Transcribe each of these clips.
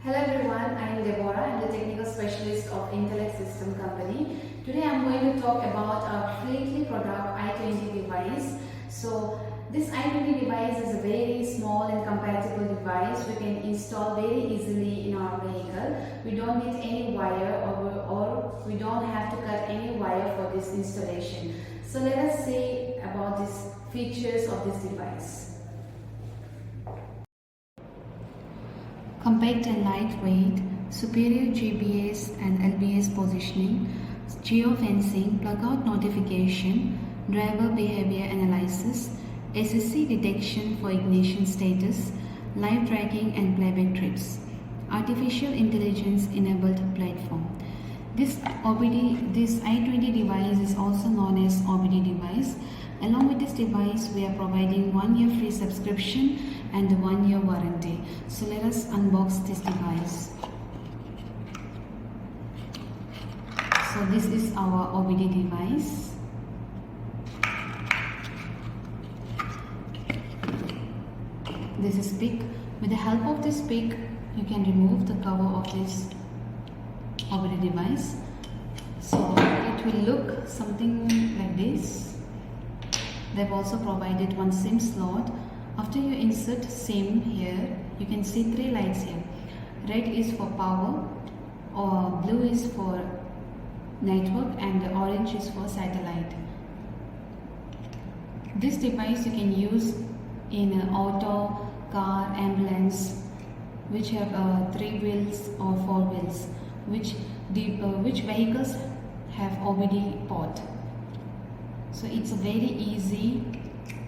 Hello everyone, I am Deborah. I am the technical specialist of Intelex System Company. Today I am going to talk about our fleetly product I20 device. So this I20 device is a very small and compatible device we can install very easily in our vehicle. We don't need any wire or we don't have to cut any wire for this installation. So let us see about these features of this device. Compact and lightweight, superior GPS and LBS positioning, geofencing, plug-out notification, driver behavior analysis, SSC detection for ignition status, live tracking and playback trips, artificial intelligence enabled platform. This I20 device is also known as OBD device. Along with this device, we are providing 1 year free subscription and 1 year warranty. So let us unbox this device. So this is our OBD device. This is pick. With the help of this pick, you can remove the cover of this OBD device. So it will look something like this. They've also provided one SIM slot. After you insert SIM here, you can see 3 lights here. Red is for power, or blue is for network, and the orange is for satellite. This device you can use in an auto, car, ambulance, which have 3 wheels or 4 wheels, which vehicles have OBD port. So it's a very easy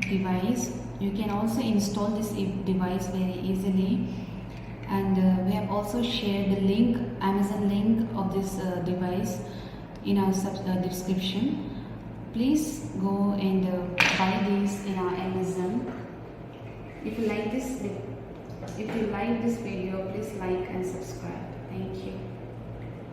device. You can also install this device very easily, and we have also shared the link, Amazon link of this device in our description. Please go and buy this in our Amazon. If you like this video, please like and subscribe. Thank you.